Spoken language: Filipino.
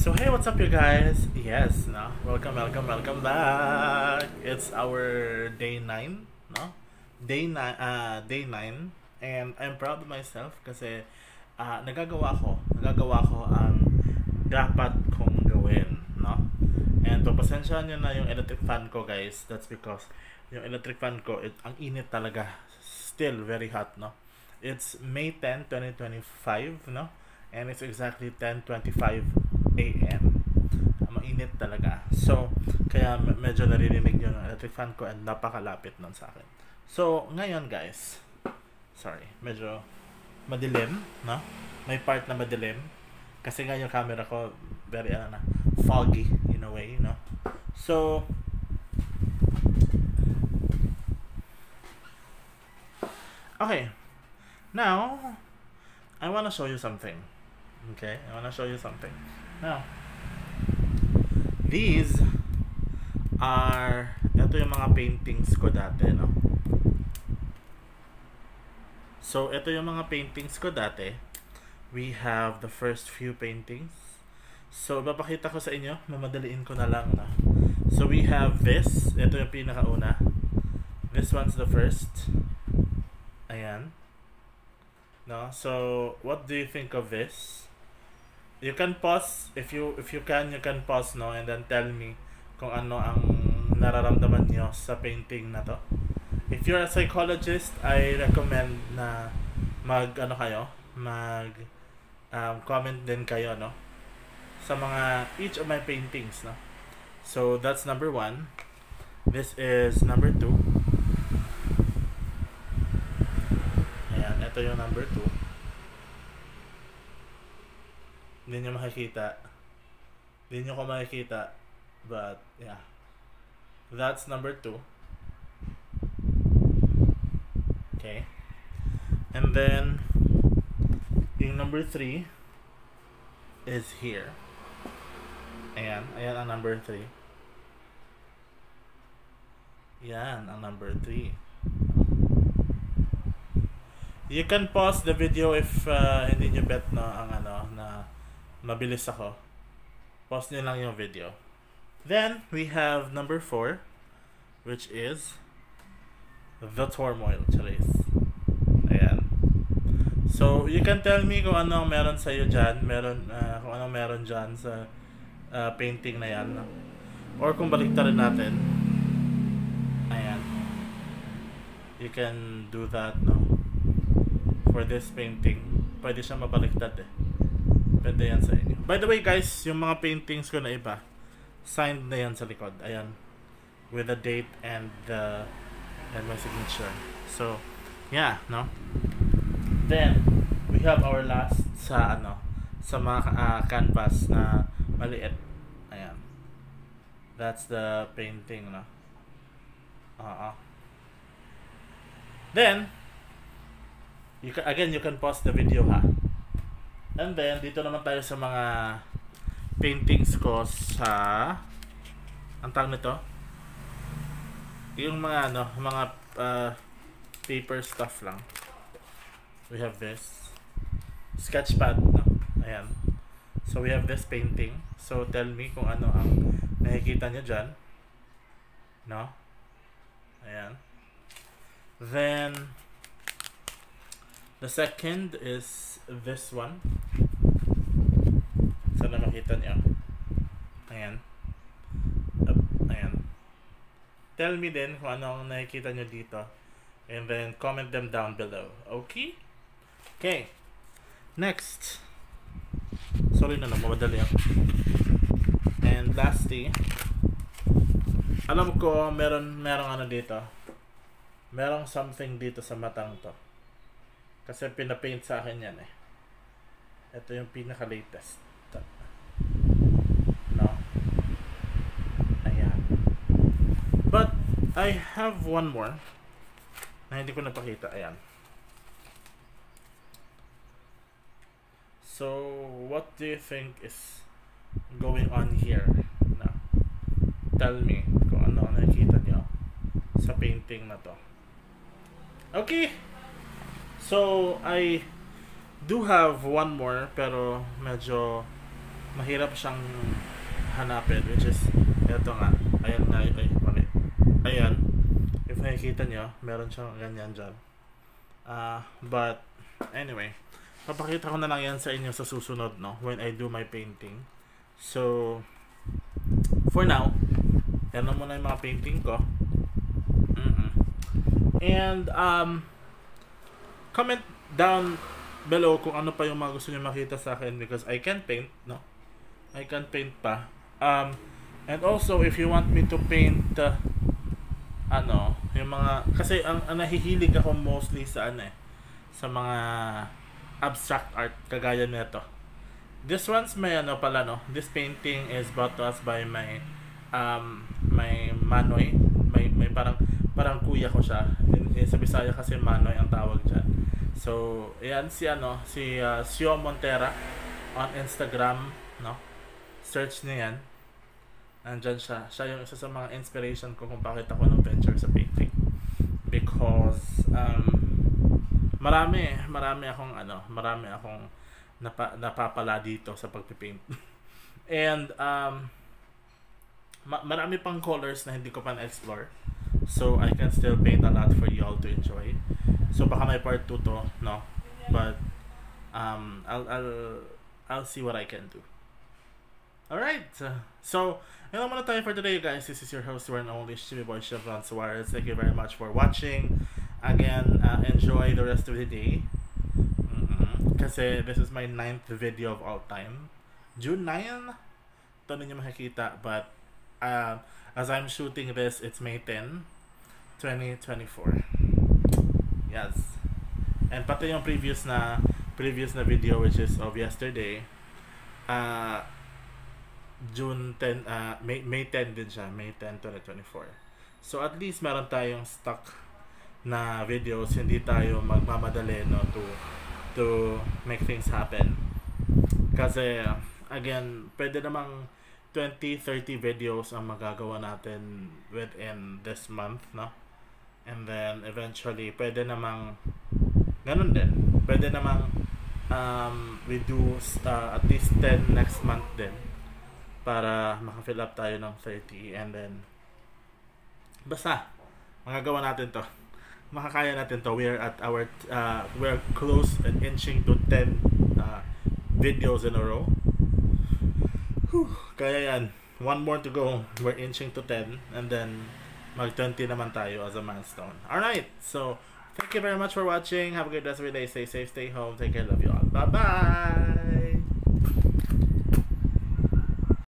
So hey, what's up you guys? Yes, no? Welcome back. It's our day 9, no? Day 9 and I'm proud of myself kasi nagagawa ko ang dapat kong gawin, no? And pagpasensyahan nyo na yung electric fan ko, guys. That's because yung electric fan ko, ang init talaga. Still very hot, no? It's May 10, 2025, no? And it's exactly 10:25 a.m. Mainit talaga. So, kaya medyo naririnig yung electric fan ko and napakalapit nun sa akin. So, ngayon guys, sorry, medyo madilim, no? May part na madilim. Kasi nga yung camera ko, very, foggy in a way, no? So, okay. Now, I wanna show you something. Okay? I wanna show you something. Now, these are, ito yung mga paintings ko dati, no? So, ito yung mga paintings ko dati. We have the first few paintings. So, papakita ko sa inyo. Mamadaliin ko na lang, no? So, we have this. Ito yung pinakauna. This one's the first. Ayan. No? So, what do you think of this? You can pause if you can pause, no, and then tell me kung ano ang nararamdaman nyo sa painting na to. If you're a psychologist, I recommend na comment din kayo, no, sa mga each of my paintings, no. So that's number 1. This is number 2. Ayan, ito yung number 2. Hindi nyo makikita. Hindi nyo ko makikita. But, yeah. That's number 2. Okay. And then, yung number 3 is here. Ayan. Ayan ang number 3. Yan ang number 3. You can pause the video if hindi nyo bet, no, ang na mabilis ako. Pause nyo lang yung video. Then, we have number 4, which is the turmoil. Charis. Ayan. So, you can tell me kung ano meron sa'yo dyan. Kung ano meron dyan sa painting na yan. No? Or kung baliktarin natin. Ayan. You can do that, no? For this painting. Pwede siya mabaliktad eh. Pwede yan sa inyo. By the way guys, yung mga paintings ko na iba, signed na yan sa likod. Ayan. With the date and my signature. So, yeah, no? Then, we have our last sa mga canvas na maliit. Ayan. That's the painting, no? Then, you can pause the video, ha? And then, dito naman tayo sa mga paintings ko sa, ang tawag nito, yung mga paper stuff lang. We have this sketchpad, no? Ayan. So we have this painting. So tell me kung ano ang nakikita nyo dyan, no? Ayan. Then the second is this one. Sana makita niyo. Ayan. Ayan. Tell me din kung ano ang nakikita nyo dito. And then comment them down below. Okay? Okay. Next. Sorry na mamadali ako. And lastly, alam ko merong dito. Merong something dito sa matang to. Kasi pinapaint sa akin yan eh. Ito yung pinaka-latest. No? Ayan. But, I have one more na hindi ko napakita. Ayan. So, what do you think is going on here? No? Tell me kung ano nakikita nyo sa painting na to. Okay. So, I do have one more pero medyo mahirap siyang hanapin, which is ito nga. Ayan nga, mali. Ayan, if nakikita nyo, meron siyang ganyan dyan. But anyway, papakita ko na lang yan sa inyo sa susunod, no, when I do my painting. So for now, yan na muna yung mga painting ko. And comment down below kung ano pa yung mga gusto nyo makita sa akin, because I can paint, no, I can paint pa. And also if you want me to paint yung mga, kasi ang nahihilig ako mostly sa sa mga abstract art kagaya nito. This one's may pala, no, this painting is brought to us by my my Manoy, may parang kuya ko siya. Sa Bisaya kasi Manoy ang tawag diyan. So ayan si Sio Montera on Instagram, no, search niya yan. Nandyan siya yung isa sa mga inspiration ko kung bakit ako ng venture sa painting, because marami akong napapala dito sa pagpipaint. And marami pang colors na hindi ko pa na-explore, so I can still paint a lot for you all to enjoy. So baka may part 2 to, no, but I'll see what I can do. Alright, so yun lang muna tayo for today, guys. This is your host, your and only Shimmy Boy Chevron Suarez. Thank you very much for watching. Again, enjoy the rest of the day. Kasi this is my 9th video of all time. June 9? Ito ninyo makikita. But as I'm shooting this, it's May 10, 2024. Yes. And pati yung previous na video, which is of yesterday, June 10, May 10 din siya, May 10, 2024. So at least meron tayong stock na videos, hindi tayo magmamadali, no, to make things happen. Kasi again, pwede namang 20-30 videos ang magagawa natin within this month, no? And then eventually pwede namang ganun din. Pwede namang we do at least 10 next month din, para maka-fill up tayo ng 30, and then basta magagawa natin to, makakaya natin to. We're at our we're close and inching to 10 videos in a row. Kaya yan, one more to go, we're inching to 10, and then mag 20 naman tayo as a milestone. Alright, so thank you very much for watching. Have a good rest of your day. Stay safe, stay home, take care, love you all. Bye bye.